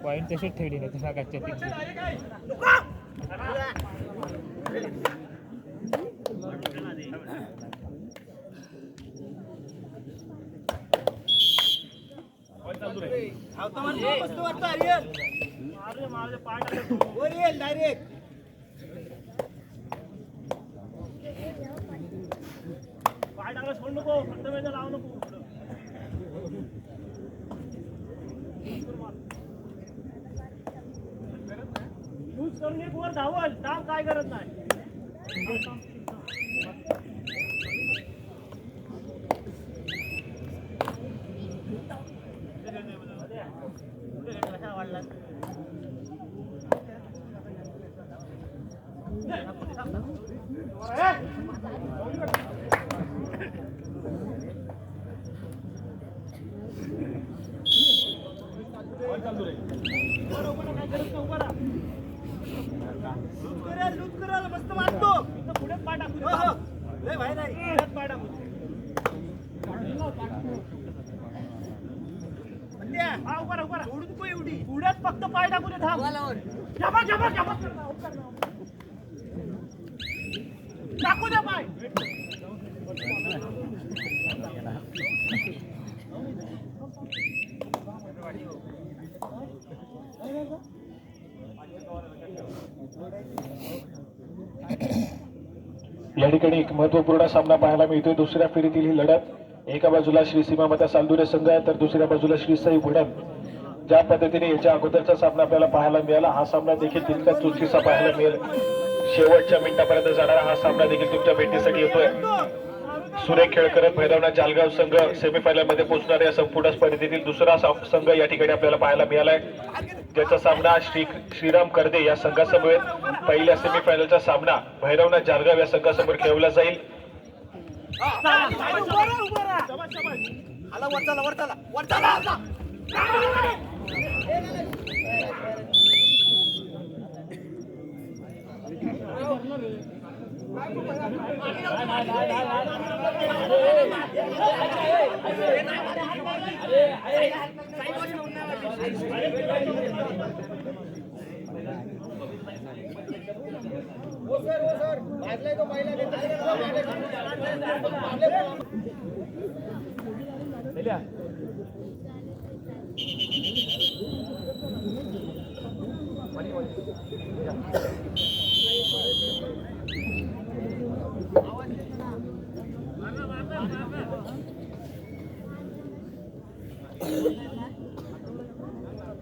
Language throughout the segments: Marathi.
पॉइंट तसेच ठेवले नाही तसा कच्च्या पाय टाकला सोड नको फक्त वेळ लावू नको यूज करून एक वर धावल धाव काय करत नाही मस्त मारतो पुढे पाय टाकू भाई नाही पाय टाकू एवढी पुढ्यात फक्त पाय टाकू दे थांब टाकू दे पाय या ठिकाणी एक महत्वपूर्ण सामना पाहायला मिळतोय. दुसऱ्या फेरीतील ही लढत एका बाजूला श्री सीमा माता सालदुरे संघ तर दुसऱ्या बाजूला श्री साई वडद. ज्या पद्धतीने याच्या अगोदरचा सामना आपल्याला पाहायला मिळाला हा सामना देखील तितकाच चुरशीचा पाहायला मिळेल. शेवटच्या मिनिटापर्यंत जाणारा हा सामना देखील तुमच्या भेटीसाठी येतोय. सुरेख खेळ करत भैरवनाथ जालगाव संघ सेमीफायनल मध्ये पोहोचणार या संपूर्ण स्पर्धेतील दुसरा संघ या ठिकाणी आपल्याला पाहायला मिळालाय. ज्याचा सामना श्रीराम करदे या संघासमोर पहिल्या सेमीफायनलचा सामना भैरवनाथ जालगाव या संघासमोर खेळवला जाईल.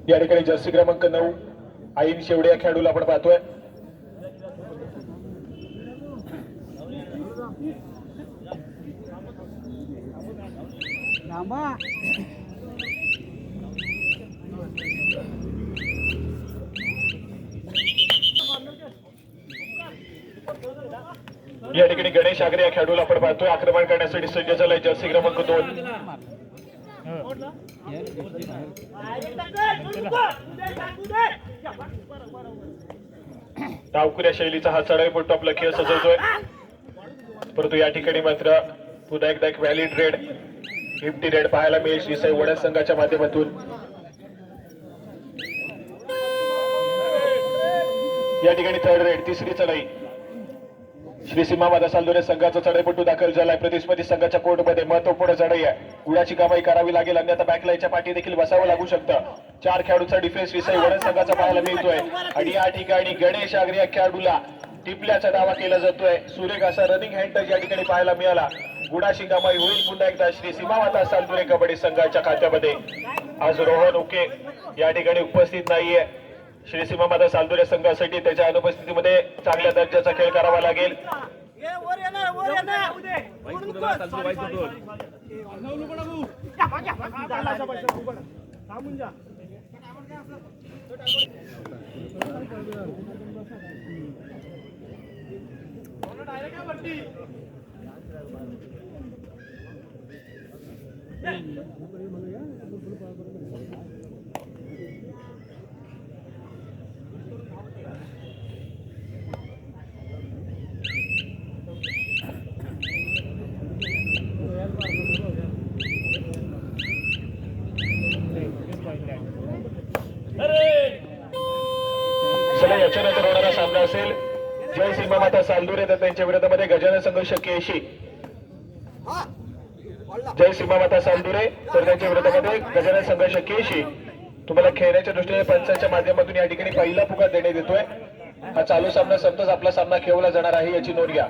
या ठिकाणी जर्सी क्रमांक 9 आईन शेवडे या खेळाडूला आपण पाहतोय. या ठिकाणी गणेश आगरे या खेळाडूला आपण पाहतोय. आक्रमण करण्यासाठी सज्ज झालाय जर्सी क्रमांक 2. डावखुऱ्या शैलीचा हा चढाईपट्टू आपला खेळ सजवतोय. परंतु या ठिकाणी मात्र पुन्हा एकदा एक व्हॅलिड रेड फिफ्टी रेड पाहायला मिळेल श्री साई वडद संघाच्या माध्यमातून. या ठिकाणी थर्ड रेड तिसरी चढाई श्री सीमा माता सालदुरे संघाचा चढाईपट्टू दाखल झालाय. प्रतिस्पर्धी संघाच्या कोर्टमध्ये महत्वपूर्ण चढाई आहे. गुळाची कामाई करावी लागेल अन्यथा बॅकलाईनच्या पाठी देखील बसावं लागू शकतं. 4 खेळाडूचा डिफेन्स श्री साई वडद संघाचा पाहायला मिळतोय आणि या ठिकाणी गणेश आगरे या खेळाडूला टिपल्याचा दावा केला जातोय. सुरेख असा रनिंग हँड टच या ठिकाणी पाहायला मिळाला. गुणाची कामाई होईल पुन्हा एकदा श्री सीमा माता सालदुरे कबड्डी संघाच्या खात्यामध्ये. आज रोहन उके या ठिकाणी उपस्थित नाहीये. श्री सीमा माता सालदुरे संघासाठी त्याच्या अनुपस्थितीमध्ये चांगल्या दर्जाचा खेळ करावा लागेल. याच्यानंतर होणारा सामना असेल जय सीमा माता सालदुरे तर त्यांच्या विरोधामध्ये गजानन संघ 81. जय सीमा माता सालदुरे तर त्यांच्या विरोधामध्ये गजानन संघ 81. तुम्हाला खेळण्याच्या दृष्टीने पंचांच्या माध्यमातून या ठिकाणी पहिला पुकार देण्यात येतोय. हा चालू सामना संपताच आपला सामना खेळवला जाणार आहे याची नोंद घ्या.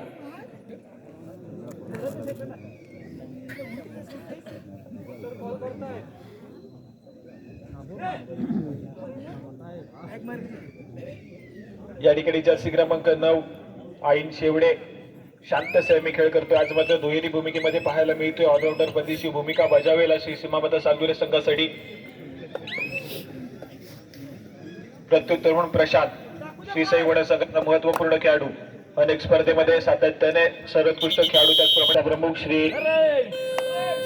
या ठिकाणी जर्सी क्रमांक 9 आईन शेवडे शांत संयमी खेळ करतोय. आज मात्र दुहेरी भूमिकेमध्ये पाहायला मिळतोय. ऑलराऊंडर पद्धतीची भूमिका बजावेल अशी सीमामाता सालदुरे संघासाठी. प्रत्युत्तर म्हणून प्रशांत श्रीसाई वडा संघाचा महत्वपूर्ण खेळाडू अनेक स्पर्धेमध्ये सातत्याने सर्वोत्कृष्ट खेळाडू त्याचप्रमाणे प्रमुख श्री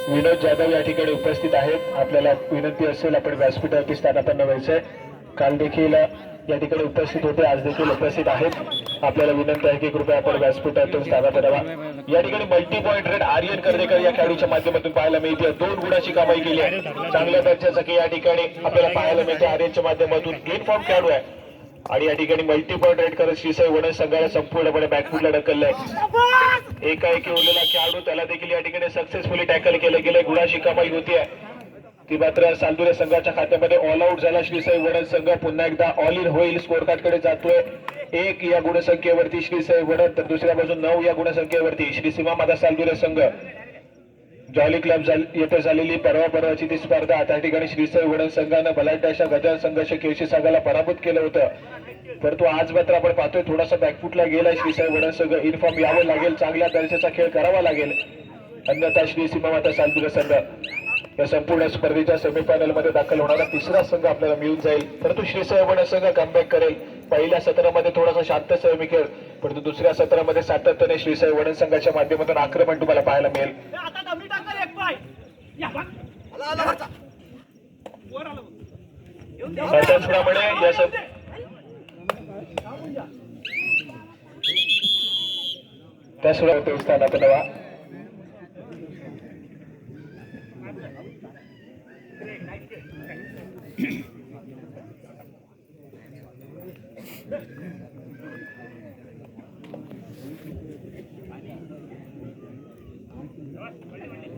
विनोद जाधव या ठिकाणी उपस्थित आहेत. आपल्याला विनंती असेल आपण व्यासपीठावरती स्थानापन्न व्हायचंय. काल देखील या ठिकाणी उपस्थित होते, आज देखील उपस्थित आहेत. आपल्याला विनंती आहे की कृपया आपण व्यासपीठातून स्थानापन्न व्हा. या ठिकाणी मल्टी पॉइंट रेड आर्यन कर्देकर या खेळाडूच्या माध्यमातून पाहायला मिळते. 2 गुणाची कामाई केली आहे. चांगल्या दर्जाचं की या ठिकाणी आपल्याला पाहायला मिळते. आर्यनच्या माध्यमातून इन फॉर्म खेळाडू आहे आणि या ठिकाणी मल्टी पॉइंट रेड करत श्रीसाई वडा संघाला संपूर्णपणे बॅकफुटला ढकललंय. एकाएकी उरलेला खेळाडू त्याला देखील या ठिकाणी सक्सेसफुली टॅकल केलं गेलंय. गुणाची कमाई होतीये ती मात्र सालदुरे संघाच्या खात्यामध्ये ऑल आउट झाला. श्रीसाई वडद संघ पुन्हा एकदा ऑल इन होईल. स्कोर कार्ड कडे जातोय. 1 या गुणसंख्येवरती श्रीसाई वडद तर दुसऱ्या बाजून 9 या गुणसंख्येवरती श्री सीमा माता सालदुरे संघ. जॉली क्लब येथे झालेली परवाची ती स्पर्धा त्या ठिकाणी श्रीसाई वडद संघानं बलाढ्य अशा गजानन संघ 81 संघाला पराभूत केलं होतं. परंतु आज मात्र आपण पाहतोय थोडासा बॅकफुटला गेलाय श्रीसाई वडद संघ. इनफॉर्म यावं लागेल, चांगल्या दर्जाचा खेळ करावा लागेल, अन्यथा श्री सीमा माता सालदुरे संघ या संपूर्ण स्पर्धेच्या सेमीफायनल मध्ये दाखल होणारा तिसरा संघ आपल्याला मिळून जाईल. परंतु श्रीसाई वडद संघ कमबॅक करेल. पहिल्या सत्रामध्ये थोडासा शांत संयमी खेळ, परंतु दुसऱ्या सत्रामध्ये सातत्याने श्रीसाई वडद संघाच्या माध्यमातून आक्रमण तुम्हाला पाहायला मिळेल. त्याचप्रमाणे त्याचप्रमाणे स्थानात नवा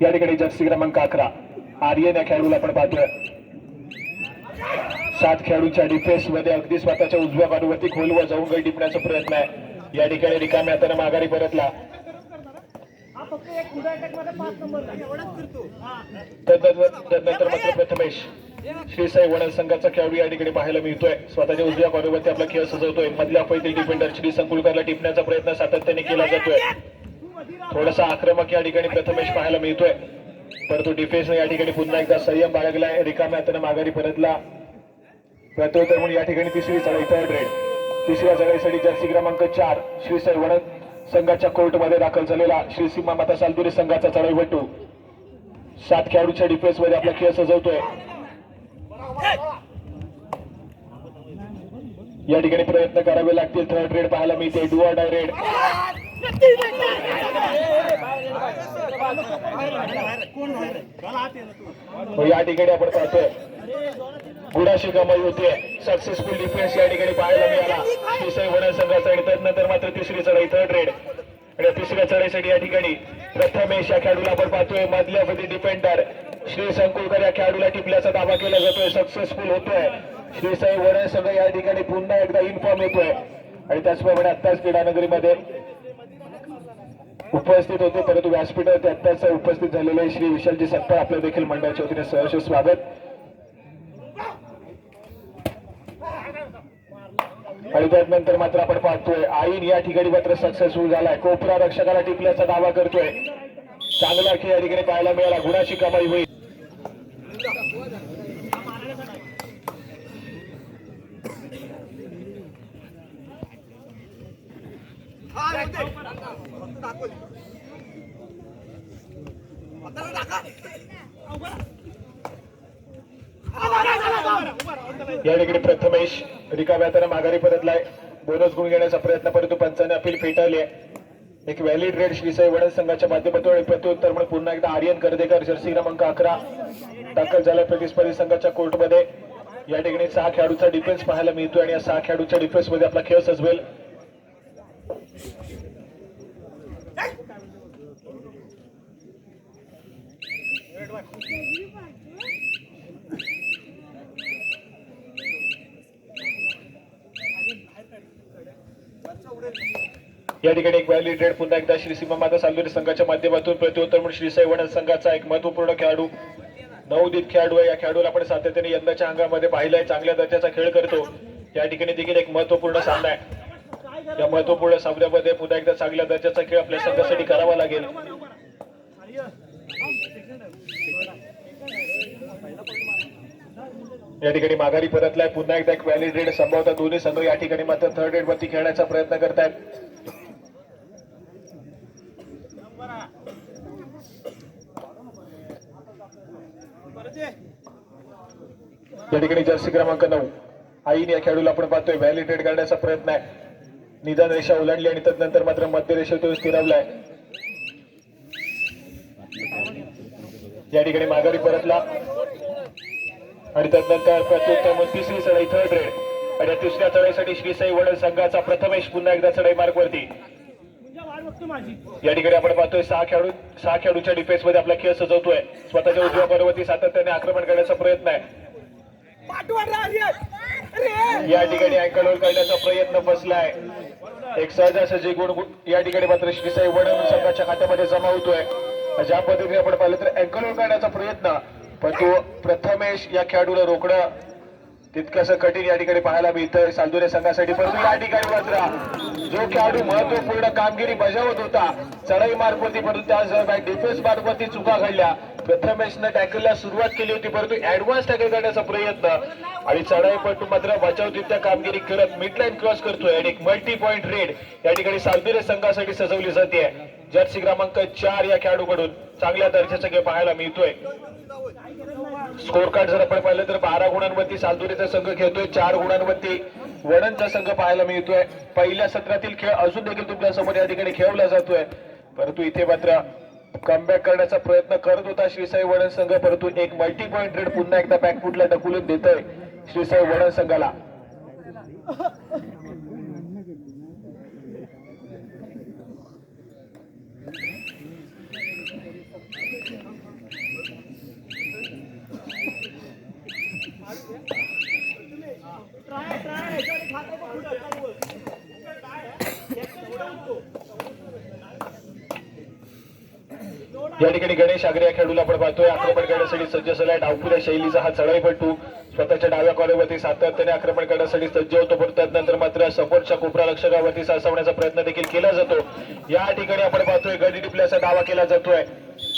या ठिकाणी जर्सी क्रमांक 11 आर्यन या खेळाडूला आपण पाहतोय. 7 खेळाडूंच्या डिफेन्स मध्ये अगदी स्वतःच्या उजव्या बाजूवरती खोलवर जाऊन गडी टिपण्याचा प्रयत्न आहे. या ठिकाणी रिकाम्या हाताने माघारी परतला. त्यानंतर मात्र प्रथमेश श्रीसाई वडद संघाचा खेळाडू या ठिकाणी पाहायला मिळतोय. स्वतःच्या उजव्या बाजूवरती आपला खेळ सजवतोय. मधल्या फैतील डिफेंडर श्री संकुलकरला टिपण्याचा प्रयत्न सातत्याने केला जातोय. थोडासा आक्रमक या ठिकाणी प्रथमेश पाहायला मिळतोय, परंतु डिफेन्सने या ठिकाणी पुन्हा एकदा संयम बाळगलाय. रिकाम्या हाताने माघारी परतला. प्रत्युत्तर म्हणून या ठिकाणी तिसरी चढाई थर्ड रेड. तिसऱ्या चढाईसाठी जर्सी क्रमांक 4 श्रीसाई वडद संघाच्या कोर्टमध्ये दाखल झालेला श्री सीमा माता सालदुरे संघाचा चढाईपटू 7 खेळाडूच्या डिफेन्स मध्ये आपला खेळ सजवतोय. या ठिकाणी प्रयत्न करावे लागतील. थर्ड रेड पाहायला मिळते. Do or die red. या ठिकाणी आपण पाहतोय गुणाशी कमाई होतीये. सक्सेसफुल डिफेन्स या ठिकाणी पाहायला मिळाला श्रीसाई वडद संघाचा. आणि त्यानंतर मात्र तिसरी चढाई थर्ड रेड. आणि तिसऱ्या चढाईसाठी या ठिकाणी प्रथमेश या खेळाडूला आपण पाहतोय. मधल्या मध्ये डिफेंडर श्री संकुलकर या खेळाडूला टिपल्याचा दावा केला जातोय. सक्सेसफुल होतोय. श्रीसाई वडद संघ या ठिकाणी पुन्हा एकदा इन्फॉर्म येतोय. आणि त्याचप्रमाणे आत्ताच क्रीडानगरीमध्ये उपस्थित होते, परंतु व्यासपीठावरती आत्ताच उपस्थित झालेले श्री विशालजी सत्ता आपल्या देखील मंडळाच्या वतीने सहर्ष स्वागत. आणि त्यानंतर मात्र आपण पाहतोय आईन या ठिकाणी मात्र सक्सेसफुल झालाय. कोपरा रक्षकाला टिपल्याचा दावा करतोय. चांगला खेळ या ठिकाणी पाहायला मिळाला. गुणाची कमाई होईल. या ठिकाणी प्रथमेश रिकाम्या हाताने माघारी परतलाय. बोनस गुण घेण्याचा प्रयत्न, परंतु पंचाने अपील फेटाळली आहे. एक व्हॅलिड रेड श्रीसाई वडद संघाच्या माध्यमातून. प्रत्युत्तर म्हणून पुन्हा एकदा आर्यन कर्देकर जर्सी क्रमांक 11 दाखल झाला प्रतिस्पर्धी संघाच्या कोर्टमध्ये. या ठिकाणी 6 खेळाडूचा डिफेन्स पाहायला मिळतोय आणि या 6 खेळाडूच्या डिफेन्स मध्ये आपला खेळ सजवेल. या ठिकाणी एक व्हॅलिड रेड पुन्हा एकदा श्री सीमा माता सालदुरे संघाच्या माध्यमातून प्रत्युत्तर म्हणून श्री साई वडण संघाचा एक महत्वपूर्ण खेळाडू नवोदित खेळाडू आहे. या खेळाडूला आपण सातत्याने यंदाच्या अंगामध्ये पाहिलाय, चांगल्या दर्जाचा खेळ करतो. या ठिकाणी देखील एक महत्वपूर्ण सामना आहे. या महत्वपूर्ण सामन्यामध्ये पुन्हा एकदा चांगल्या दर्जाचा खेळ आपल्या संघासाठी करावा लागेल. या ठिकाणी माघारी परतलाय पुन्हा एकदा एक व्हॅलिड रेड संभवता दोन्ही संघ या ठिकाणी मात्र थर्ड रेड वरती खेळण्याचा प्रयत्न करतायत. या ठिकाणी जर्सी क्रमांक 9 आईन या खेळाडूला आपण पाहतोय व्हॅलिड रेड करण्याचा प्रयत्न आहे. निदान रेषा ओलांडली आणि त्यानंतर मात्र मध्य रेषेतून स्थिरावलाय. या ठिकाणी माघारी परतला आणि त्यानंतर प्रत्युत्तर तिसरी चढाई थर्ड रेड आणि तिसऱ्या चढाईसाठी श्री साई वडण संघाचा प्रथमेश पुन्हा एकदा चढाई मार्ग वरती. या ठिकाणी आपण पाहतोय 6 खेळाडूच्या डिफेन्स मध्ये आपला खेळ सजवतोय. स्वतःच्या उजव्या बरोबरती सातत्याने आक्रमण करण्याचा प्रयत्न आहे. या ठिकाणी अँकल होल्ड करण्याचा प्रयत्न फसलाय. एक सहजासहजी गुण या ठिकाणी मात्र श्री साई वडण संघाच्या खात्यामध्ये जमा होतोय. ज्या पद्धतीने आपण पाहिलं तर अँकल होल्ड करण्याचा प्रयत्न, पण तो प्रथमेश या खेळाडूला रोखणं तितकंसं कठीण या ठिकाणी पाहायला मिळतंय सालदुरे संघासाठी. परंतु या ठिकाणी मात्र जो खेळाडू महत्वपूर्ण कामगिरी बजावत होता चढाई मार्गवरती, परंतु त्याच दरम्यान डिफेन्स मार्गवरती चुका घडल्या. प्रथमेशनं टॅकलला सुरुवात केली होती, परंतु ऍडव्हान्स टॅकल करण्याचा प्रयत्न आणि चढाईपटू मात्र बचावतित्या कामगिरी करत मिडलाईन क्रॉस करतोय आणि एक मल्टी पॉइंट रेड या ठिकाणी सालदुरे संघासाठी सजवली जाते. जर्सी क्रमांक 4 या खेळाडूकडून चांगल्या दर्जाचा खेळ पाहायला मिळतोय. स्कोर कार्ड जर आपण पाहिलं तर 12 गुणांवरती सालदुरेचा संघ खेळतोय, 4 गुणांवरती वडणचा संघ पाहायला मिळतोय. पहिल्या सत्रातील खेळ अजून देखील तुमच्या समोर या ठिकाणी खेळवला जातोय, परंतु इथे मात्र कमबॅक करण्याचा प्रयत्न करत होता श्री साई वडण संघ, परंतु एक मल्टी पॉइंट रेड पुन्हा एकदा बॅकफुटला ढकलून देतोय श्री साई वडण संघाला. या ठिकाणी गणेश आगरे या खेळाडूला आपण पाहतोय आक्रमण करण्यासाठी सज्ज झालाय. डावपुऱ्या शैलीचा हा चढाईपटू स्वतःच्या डाव्या कॉर्नरवरती सातत्याने आक्रमण करण्यासाठी सज्ज होतो, परंतु त्यानंतर मात्र समोरच्या कोपरा लक्षकावरती साचवण्याचा प्रयत्न देखील केला जातो. या ठिकाणी आपण पाहतोय गडी टिपल्याचा दावा केला जातोय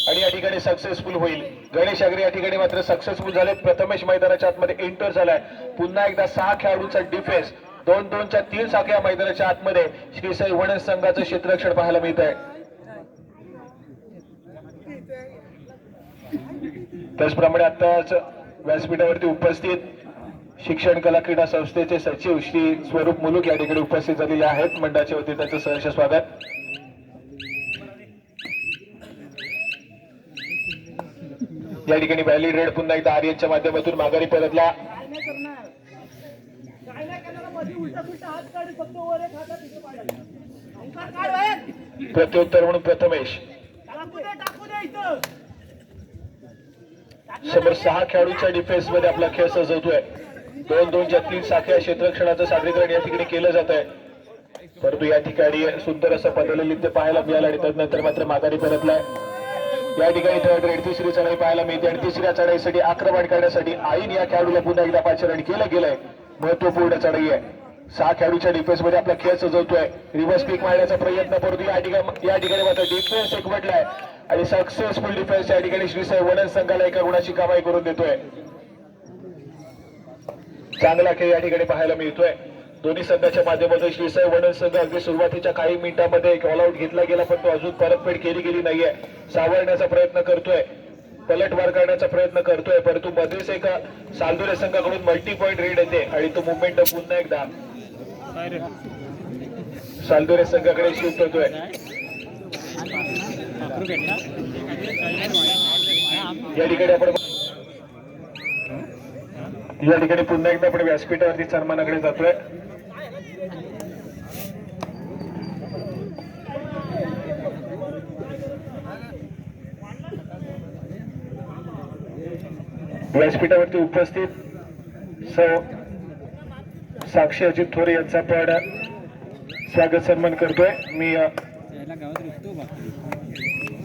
आणि या ठिकाणी सक्सेसफुल होईल. गणेश आगरे या ठिकाणी मात्र सक्सेसफुल झाले. प्रथमेश मैदानाच्या आतमध्ये एंटर झालाय. पुन्हा एकदा 6 खेळाडूंचा डिफेन्स 2-2च्या 3 साखळ्या मैदानाच्या आतमध्ये श्री साई वडण संघाचं क्षेत्ररक्षण पाहायला मिळत आहे. त्याचप्रमाणे आताच व्यासपीठावरती उपस्थित शिक्षण कला क्रीडा संस्थेचे सचिव श्री स्वरूप मुलूक या ठिकाणी उपस्थित झालेले आहेत. मंडळाच्या वतीने त्यांचं सहर्ष स्वागत. या ठिकाणी व्हॅलिड रेड पुन्हा एकदा आर्यनच्या माध्यमातून माघारी परतला. प्रत्युत्तर म्हणून प्रथमेश समोर 6 खेळाडूंच्या डिफेन्स मध्ये आपला खेळ सजवतोय. 2-2च्या 3 साखळ्या क्षेत्ररक्षणाचं सादरीकरण या ठिकाणी केलं जात आहे, परंतु या ठिकाणी सुंदर असं पदललित पाहायला मिळालं आणि त्यानंतर मात्र माघारी परतलाय. या ठिकाणी थर्ड रेड तिसरी चढाई पाहायला मिळते आणि तिसऱ्या चढाईसाठी आक्रमण करण्यासाठी आईन या खेळाडूला पुन्हा एकदा पाचारण केलं गेलंय. महत्वपूर्ण चढाई आहे. 6 खेळाडूच्या डिफेन्स मध्ये आपला खेळ सजवतोय. रिव्हर्स पिक मारण्याचा प्रयत्न, परंतु या ठिकाणी मात्र डिफेन्स एकवटलाय आणि सक्सेसफुल डिफेन्स या ठिकाणी श्री साई वडण संघाला एका गुणाची कमाई करून देतोय. चांगला खेळ या ठिकाणी पाहायला मिळतोय. दोन्ही संघाच्या माध्यमातून श्री साई वडण संघ अगदी सुरुवातीच्या काही मिनिटांमध्ये एक ऑल आउट घेतला गेला, पण तो अजून परतफेड केली गेली नाहीये. सावरण्याचा प्रयत्न करतोय, पलटवार करण्याचा प्रयत्न करतोय, परंतु मध्येच एका सालदुरे संघाकडून मल्टी पॉइंट रेड येते आणि तो मुवमेंट पुन्हा एकदा सालदुरे संघाकडे शिफ्ट होतोय. या ठिकाणी आपण या ठिकाणी पुन्हा एकदा आपण व्यासपीठावरती सन्मानाकडे जातोय. व्यासपीठावरती उपस्थित सौ साक्षी अजित थोरे यांचा पण स्वागत सन्मान करतोय. मी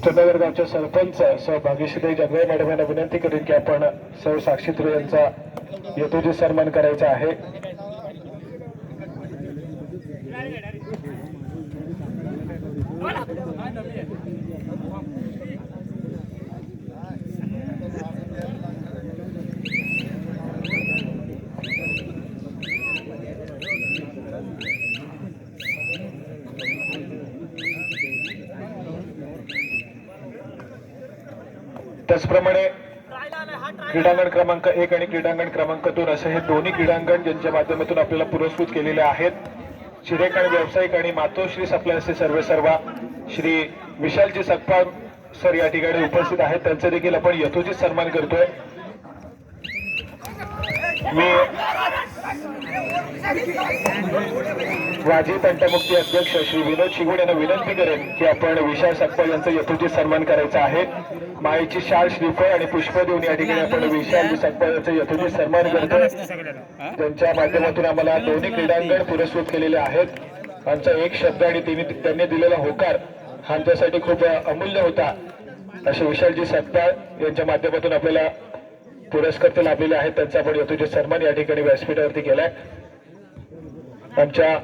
चंदगड गावच्या सरपंच सौ भाग्यश्री जगवे मॅडम यांना विनंती करेन की आपण सौ साक्षी थोरे यांचा यथोचित सन्मान करायचा आहे. त्याचप्रमाणे क्रीडांगण क्रमांक 1 आणि क्रीडांगण क्रमांक 2 असे हे दोन्ही क्रीडांगण ज्यांच्या माध्यमातून आपल्याला पुरस्कृत केलेले आहेत. चिरेक आणि व्यावसायिक आणि मातोश्री सप्लायर्सचे सर्वेसर्वा श्री विशालजी सकपाळ सर या ठिकाणी उपस्थित आहेत. त्यांचा देखील आपण यथोचित सन्मान करतोय. मी वाजी तंटमुक्ती अध्यक्ष श्री विनोद शिगुण यांना विनंती करेन की आपण विशाल सकपाळ यांचा यथोचित सन्मान करायचा आहे. माईची शाल श्रीफळ आणि पुष्प देऊन या ठिकाणी आपण विशालजी सकपाळ यांचा यथोचित सन्मान करतोय. त्यांच्या माध्यमातून आम्हाला दोन्ही क्रीडांगण पुरस्कृत केलेले आहेत. आमचा एक शब्द आणि त्यांनी दिलेला होकार हा आमच्यासाठी खूप अमूल्य होता. असे विशालजी सकपाळ यांच्या माध्यमातून आपल्याला पुरस्कार ते लाभलेले आहेत. त्यांचा आपण यथोचित सन्मान या ठिकाणी व्यासपीठावरती केलाय. आमच्या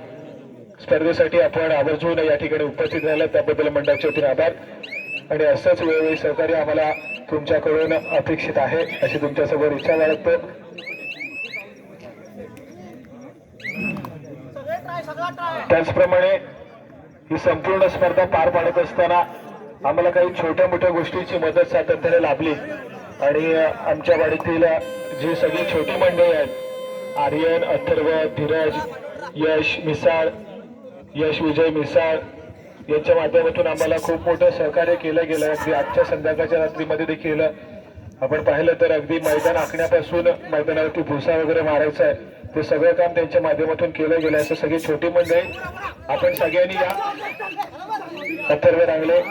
स्पर्धेसाठी आपण आवर्जून या ठिकाणी उपस्थित राहिला त्याबद्दल मंडळाचे वतीने आभार. आणि असंच वेळोवेळी सहकार्य आम्हाला तुमच्याकडून अपेक्षित आहे अशी तुमच्यासमोर इच्छा बाळगतो. त्याचप्रमाणे ही संपूर्ण स्पर्धा पार पाडत असताना आम्हाला काही छोट्या मोठ्या गोष्टींची मदत सातत्याने लाभली. आणि आमच्या वाडीतील जी सगळी छोटी मंडळी आहेत आर्यन, अथर्व, धीरज, यश मिसाळ, यश विजय मिसाळ यांच्या माध्यमातून आम्हाला खूप मोठं सहकार्य केलं गेलं. अगदी आजच्या संध्याकाळच्या रात्रीमध्ये देखील आपण पाहिलं तर अगदी मैदान आखण्यापासून मैदानावरती भुसा वगैरे मारायचा आहे ते सगळं काम त्यांच्या माध्यमातून केलं गेलं. असं सगळी छोटी मंडळी आपण सगळ्यांनी या. अथर्व रांगले,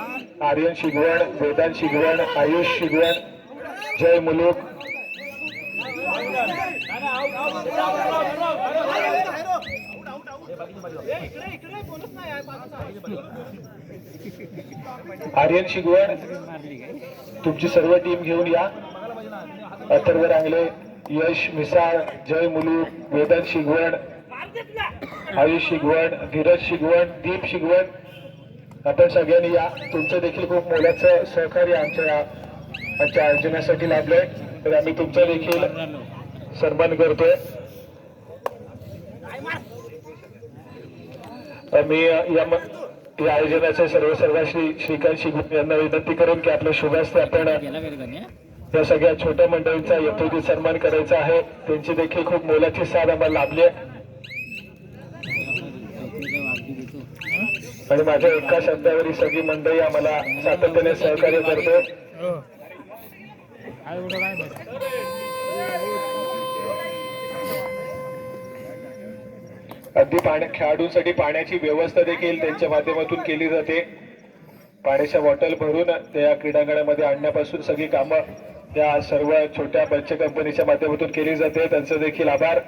आर्यन शिगवण, वेदांत शिगवण, आयुष शिगवण, जय मुलूक, आर्यन शिगवण तुमची सर्व टीम घेऊन या. अथर्व रांगले, यश मिसाळ, जय मुलूक, वेदांत शिगवण, आयुष शिगवण, धीरज शिगवण, दीप शिगवण आपण सगळ्यांनी या. तुमचं देखील खूप मोलाचं सहकार्य आमच्या आयोजनासाठी लाभलंय तर आम्ही तुमचा देखील सन्मान करतोय. मी या आयोजनाचे सर्वेसर्वा श्री श्रीकांत शिगुण यांना विनंती करून की आपल्या शुभास्ते आपण या सगळ्या छोट्या मंडळींचा यथोचित सन्मान करायचा आहे. त्यांची देखील खूप मोलाची साथ आम्हाला लाभली आहे. आणि माझ्या एका शब्दावर ही सगळी मंडळी आम्हाला सातत्याने सहकार्य करते. अगदी खेळाडूंसाठी पाण्याची व्यवस्था देखील त्यांच्या माध्यमातून केली जाते. पाण्याच्या बॉटल भरून त्या क्रीडांगणामध्ये आणण्यापासून सगळी कामं त्या सर्व छोट्या बचत कंपनीच्या माध्यमातून केली जाते. त्यांचा देखील आभार.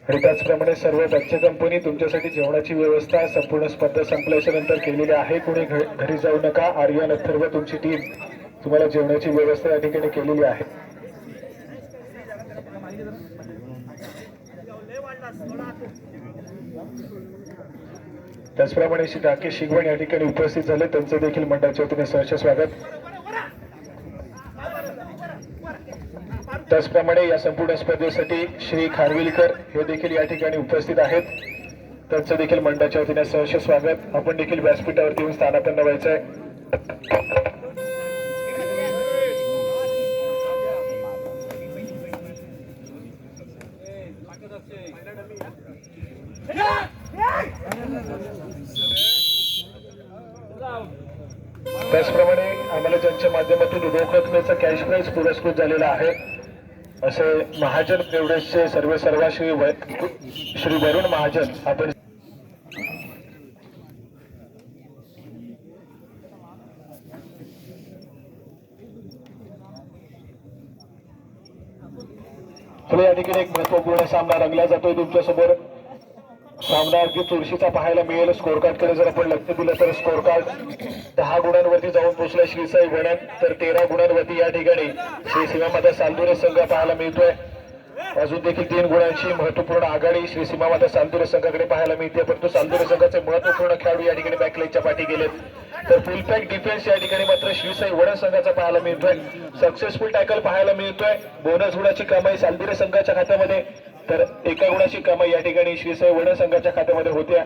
आणि त्याचप्रमाणे सर्व बच्चे कंपनी तुमच्यासाठी जेवणाची व्यवस्था संपूर्ण स्पर्धा संपल्याच्या नंतर केलेली आहे. कोणी घरी जाऊ नका. आर्यन, अथर्व तुमची टीम तुम्हाला जेवणाची व्यवस्था या ठिकाणी केलेली आहे. त्याचप्रमाणे श्री राकेश शिगवण या ठिकाणी उपस्थित झाले. त्यांचं देखील मंडळाच्या वतीने सहर्ष स्वागत. त्याचप्रमाणे या संपूर्ण स्पर्धेसाठी श्री खारविलकर हे देखील या ठिकाणी उपस्थित आहेत. त्यांचं देखील मंडळाच्या वतीने सहर्ष स्वागत. आपण देखील व्यासपीठावरती येऊन स्थानापन्न व्हायचं आहे. त्याचप्रमाणे आम्हाला ज्यांच्या माध्यमातून रोख रकमेचा कॅश प्राइज पुरस्कृत झालेला आहे असे महाजन ट्रेडर्सचे सर्व श्री वरुण महाजन आपण या ठिकाणी एक महत्वपूर्ण सामना रंगला जातोय तुमच्यासमोर. सामना अगदी चुरशीचा पाहायला मिळेल. स्कोर कार्ड कडे जर आपण लक्ष दिलं तर स्कोर कार्ड 10 गुणांवरती जाऊन पोहोचला श्रीसाई वणन, तर 13 गुणांवरती या ठिकाणी श्री सीमामाता सालदुरे संघ पाहायला मिळतोय. अजून देखील 3 गुणांची महत्वपूर्ण आघाडी श्री सीमामाता सालदुरे संघाकडे पाहायला मिळते. परंतु सालदुरे संघाचे महत्वपूर्ण खेळाडू या ठिकाणी बॅकलाईनच्या पाठी गेलेत. तर फुल पॅक डिफेन्स या ठिकाणी मात्र श्रीसाई वणन संघाचा पाहायला मिळतोय. सक्सेसफुल टॅकल पाहायला मिळतोय. बोनस गुणाची कमाई सालदुरे संघाच्या खात्यामध्ये, तर 1 गुणाची कमाई या ठिकाणी श्रीसाई वणन संघाच्या खात्यामध्ये होत्या.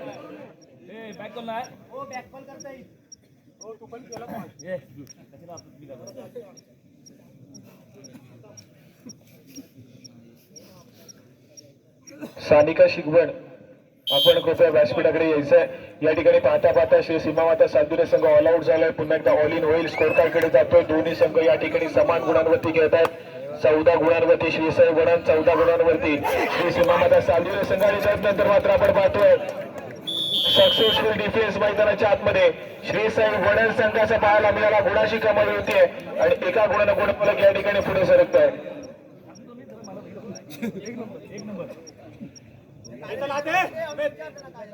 सानिका शिगवण आपण कृपया व्यासपीठाकडे यायचंय. या ठिकाणी पाहता पाहता श्री सीमामाता सालदुरे संघ ऑल आउट झालाय. पुन्हा एकदा ऑल इन होईल. स्कोर कार्ड कडे जातोय. दोन्ही संघ या ठिकाणी समान गुणांवरती खेळत आहेत. 14 गुणांवरती श्रीसाई वणन, 14 गुणांवरती श्री सीमामाता सालदुरे संघ. आणि त्यानंतर मात्र आपण पाहतोय सक्सेसफुल डिफेन्स मैदानाच्या आतमध्ये श्रीसाई वणन संघाचा पाहायला मिळाला. गुणाची कमाई होतीये आणि 1 गुणानं गुणफलक या ठिकाणी पुढे सरकत आहे.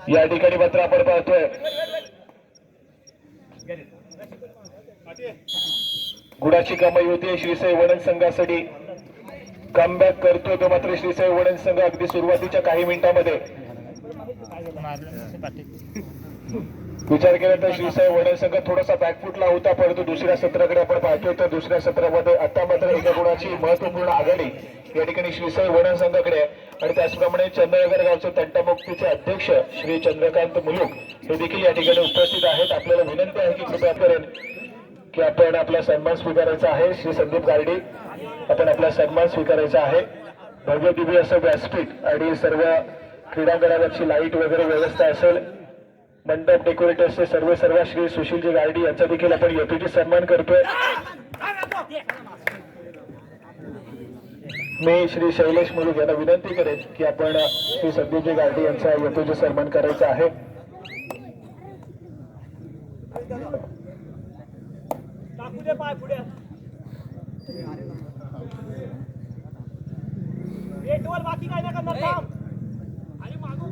या ठिकाणी मात्र आपण पाहतोय गुणाची कमाई होती श्रीसाई वणन संघासाठी. कमबॅक करतोय तो मात्र श्रीसाई वणन संघ अगदी सुरुवातीच्या काही मिनिटांमध्ये. विचार केला तर श्रीसाई वणन संघ थोडासा बॅकफुटला होता, परंतु दुसऱ्या सत्राकडे आपण पाहतोय तर दुसऱ्या सत्रामध्ये आता मात्र 1 गुणाची महत्वपूर्ण आघाडी या ठिकाणी श्रीसाई वणन संघाकडे. आणि त्याचप्रमाणे चंद्रनगर गावचे तंटामुक्तीचे अध्यक्ष श्री चंद्रकांत मुलुक हे देखील या ठिकाणी उपस्थित आहेत. आपल्याला विनंती आहे की कृपया करेन की आपण आपला सन्मान स्वीकारायचा आहे. श्री संदीप गारडी आपण आपला सन्मान स्वीकारायचा आहे. भव्य दिव्य असं व्यासपीठ आणि सर्व क्रीडांगणावरची लाईट वगैरे व्यवस्था असेल. मंडप डेकोरेटर्सचे सर्व श्री सुशीलजी गारडी यांचा देखील आपण यथोचित सन्मान करतोय. मी श्री शैलेश मुलुक यांना विनंती करेन की आपण श्री संदीपजी गारडी यांचा यथोचित सन्मान करायचा आहे. बाकी काय नाही करणार काम आणि मागू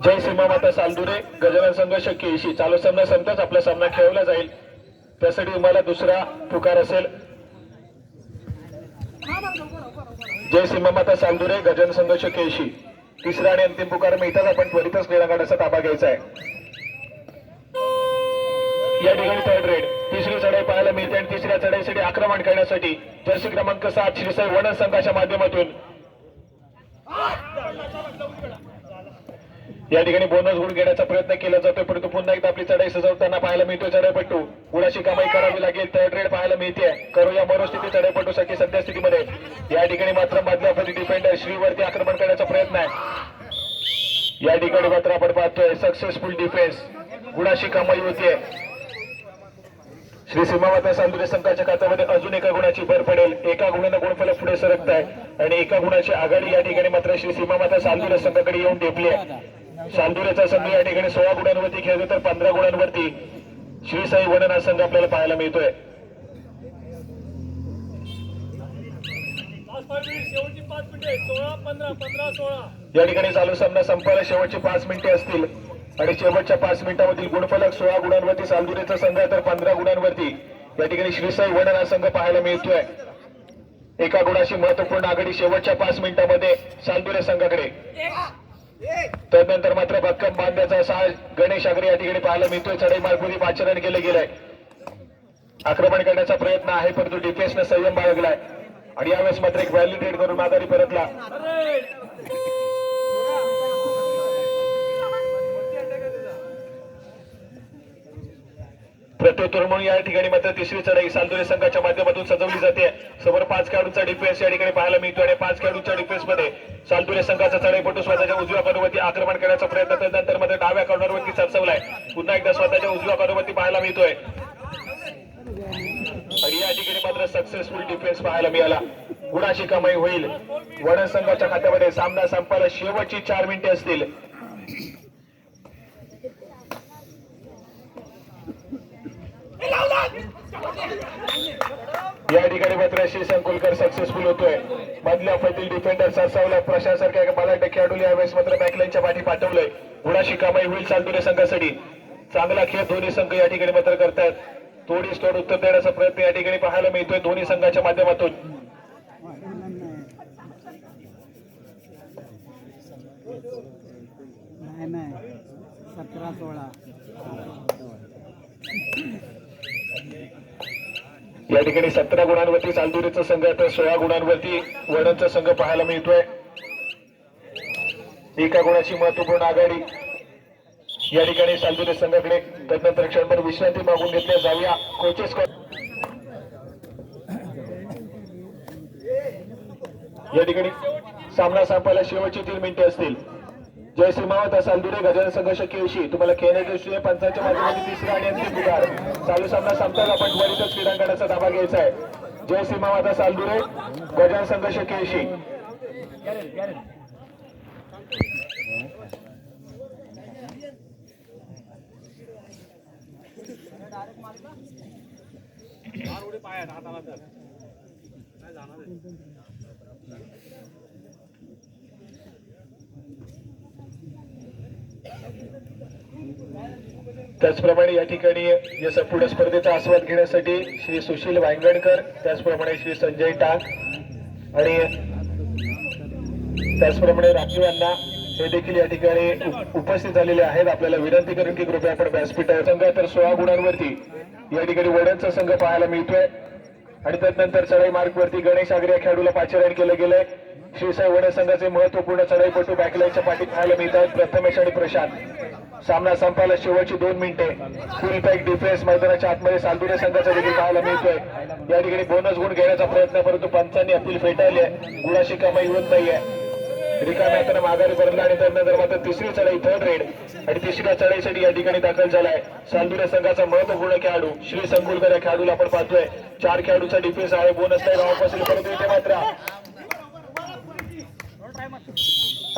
जय सीमामाता सालदुरे. गजानन संघ शक्य 80. चालू सामना संपताच आपला सामना खेळवला जाईल. त्यासाठी तुम्हाला दुसरा पुकार असेल. जय सीमामाता सालदुरे, गजानन संघ शक्य 80. तिसरा आणि अंतिम पुकार मिळताच आपण त्वरितच क्रीडांगणाचा ताबा घ्यायचा आहे. या ठिकाणी 3rd रेड तिसरी चढाई पाहायला मिळते आणि तिसऱ्या चढाईसाठी आक्रमण करण्यासाठी जर्सी क्रमांक 7 श्रीसाई वणन संघाच्या माध्यमातून या ठिकाणी बोनस गुण घेण्याचा प्रयत्न केला जातोय, परंतु पुन्हा एकदा आपली चढाई सजवताना पाहायला मिळतोय चढाईपट्टू. गुणाची कमाई करावी लागेल. 3rd रेड पाहायला मिळते. करूया मनोस्थिती चढाईपट्टूसाठी सध्या स्थितीमध्ये. या ठिकाणी मात्र मधल्यापदी डिफेंडर श्रीवरती आक्रमण करण्याचा प्रयत्न आहे. या ठिकाणी मात्र आपण पाहतोय सक्सेसफुल डिफेन्स. गुणाची कमाई होतीये. श्री सीमामाता सालदुरे संघाच्या खात्यामध्ये अजून 1 गुणाची भर पडेल. 1 गुणानं गुणफलक पुढे सरकत आहे आणि 1 गुणाची आघाडी या ठिकाणी मात्र श्री सीमामाता सालदुरे संघाकडे येऊन ढेपली आहे. सालदुरेचा संघ या ठिकाणी 16 गुणांवरती खेळतो तर 15 गुणांवरती श्रीसाई वणन हा संघ आपल्याला पाहायला मिळतोय. शेवटची 5 मिनिटे 16 15 15 16. या ठिकाणी चालू सामना संपायला शेवटची 5 मिनिटे असतील आणि शेवटच्या 5 मिनिटांमधील गुणफलक 16 गुणांवरती सालदुरेचा संघ आहे, तर 15 गुणांवरती या ठिकाणी श्रीसाई वडण हा संघ पाहायला मिळतोय. एका गुणाची महत्वपूर्ण आघाडी शेवटच्या 5 मिनिटांमध्ये सालदुरे संघाकडे. त्यानंतर मात्र भक्कम बांधण्याचा असा गणेश आगरे या ठिकाणी पाहायला मिळतोय. चढाई मार्गोनी पाचारण केलं गेलंय. आक्रमण करण्याचा प्रयत्न आहे, परंतु डिफेन्सने संयम बाळगलाय आणि यावेळेस मात्र एक व्हॅल्यू ट्रेड करून माघारी परतला. प्रत्युत्तर म्हणून या ठिकाणी मात्र तिसरी चढाई सालदुरे संघाच्या माध्यमातून सजवली जाते. समोर 5 खेळाडूंचा डिफेन्स या ठिकाणी पाहायला मिळतो आणि 5 खेळाडूंच्या डिफेन्स मध्ये सालदुरे संघाचा चढाईपटू स्वतःच्या उजव्या कॉर्नरवरती आक्रमण करण्याचा प्रयत्न, त्यानंतर मध्ये डाव्या कॉर्नरवरती सरसवलाय. पुन्हा एकदा स्वतःच्या उजव्या कॉर्नरवरती पाहायला मिळतोय आणि या ठिकाणी मात्र सक्सेसफुल डिफेन्स पाहायला मिळाला. गुणाची कमाई होईल वडण संघाच्या खात्यामध्ये. सामना संपायला शेवटची 4 मिनिटे असतील. या ठिकाणी मात्र श्री संकुलकर सक्सेसफुल होतोय. मधल्या फैतील डिफेंडर सरसावला. प्रशासारख्या मला खेळाडूला यावेळेस मात्र बॅकलाईनच्या पाठी पाठवलंय. गुणाची कमाई होईल सालदुरे संघासाठी. चांगला खेळ दोन्ही संघ या ठिकाणी मात्र करतायत. थोडीच तोड उत्तर देण्याचा प्रयत्न या ठिकाणी पाहायला मिळतोय दोन्ही संघाच्या माध्यमातून. नाही 17-16 या ठिकाणी 17 गुणांवरती सालदुरेचा संघ तर 16 गुणांवरती वडणचा संघ पाहायला मिळतोय. एका गुणाची महत्वपूर्ण आघाडी या ठिकाणी सालदुरे संघाकडे. त्यानंतर क्षणभर विश्रांती मागून घेतल्या जाऊया. कोचेस या ठिकाणी सामना संपायला शेवटची 3 मिनिटे असतील. जय सीमावत सालदुरे गजानन संघ शक्यशी. तुम्हाला खेळण्याच्या दृष्टीने पंचांच्या माध्यमातून तिसरा आणि अंतिम पुकार. चालू सामना संपताच आपण त्वरितच क्रीडांगणाचा ताबा घ्यायचा आहे. जय सीमावत सालदुरे गजानन संघ शक्यशी. त्याचप्रमाणे या ठिकाणी या संपूर्ण स्पर्धेचा आस्वाद घेण्यासाठी श्री सुशील वांगणकर, त्याचप्रमाणे श्री संजय टाक आणि त्याचप्रमाणे राखीव अण्णा हे देखील या ठिकाणी उपस्थित झालेले आहेत. आपल्याला विनंती करून की कृपया आपण व्यासपीठावर. संघ तर 16 गुणांवरती या ठिकाणी वडणचा संघ पाहायला मिळतोय आणि त्यानंतर चढाई मार्गवरती गणेश आगरे या खेळाडूला पाचारण केलं गेलंय. श्रीसाई वडण संघाचे महत्वपूर्ण चढाईपटू बॅकलाईनच्या पाठी पाहायला मिळत आहेत. प्रथमेश आणि प्रशांत. सामना संपायला शेवटची 2 मिनिटे. फुल पॅक डिफेन्स मैदानाच्या आतमध्ये सालदुरे संघाचा देखील पाहायला मिळतोय. या ठिकाणी बोनस गुण घेण्याचा प्रयत्न, परंतु पंचांनी अपील फेटाळली आहे. गुणाची कमाई होत नाहीये. रिकाम्या हाताने माघारी परतला आणि त्यानंतर मात्र तिसरी चढाई थर्ड रेड आणि तिसऱ्या चढाईसाठी या ठिकाणी दाखल झालाय सालदुरे संघाचा महत्वपूर्ण खेळाडू श्री संकुलकर. या खेळाडूला आपण पाहतोय 4 खेळाडूचा डिफेन्स आहे. बोनस नाही गावात असेल, परंतु इथे मात्र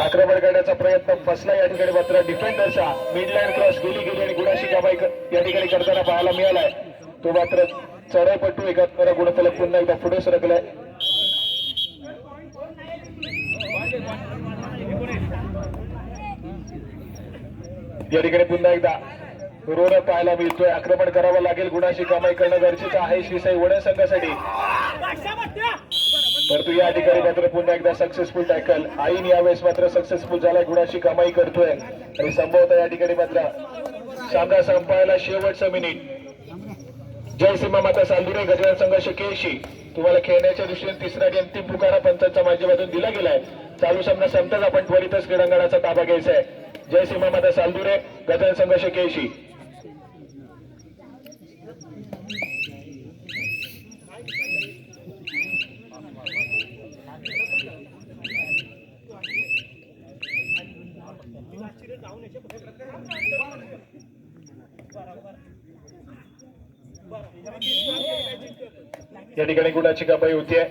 आक्रमण करण्याचा प्रयत्न फसला. या ठिकाणी मात्र डिफेंडरचा मिडलाईन क्रॉस गेली आणि गुणाची कमाई या ठिकाणी करताना पाहायला मिळालाय. तो मात्र चढाईपटू एका गुणफलक पुन्हा एकदा पुढे सरकलाय. या ठिकाणी पुन्हा एकदा रोड पाहायला मिळतोय. आक्रमण करावं लागेल. गुणाची कमाई करणं गरजेचं आहे श्रीसाई वडण संघासाठी. परंतु या ठिकाणी मात्र पुन्हा एकदा सक्सेसफुल टॅकल. आईन यावेळेस मात्र सक्सेसफुल झालाय. गुणाची कमाई करतोय आणि संभवतः या ठिकाणी मात्र सामना संपायला शेवटचं मिनिट. जय सीमा माता सालदुरे गजानन संघ शक्यशी. तुम्हाला खेळण्याच्या दृष्टीने तिसरा आणि अंतिम पुकारा पंचांच्या माध्यमातून दिला गेलाय. चालू सामना संपताच आपण त्वरितच क्रीडांगणाचा ताबा घ्यायचा आहे. जय सीमा माता सालदुरे गजानन संघ शक्यशी. या ठिकाणी गुणाची कमाई होतीये.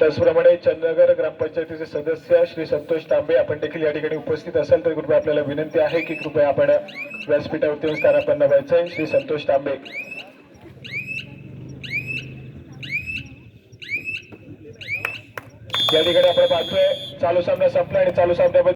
त्याचप्रमाणे चंदनगर ग्रामपंचायतीचे सदस्य श्री संतोष तांबे आपण देखील या ठिकाणी उपस्थित असाल तर कृपया आपल्याला विनंती आहे की कृपया आपण व्यासपीठावरती येऊन स्थानापन्न व्हायचंय. श्री संतोष तांबे. या ठिकाणी आपण पाहतोय चालू सामना संपला आणि चालू सामन्यामध्ये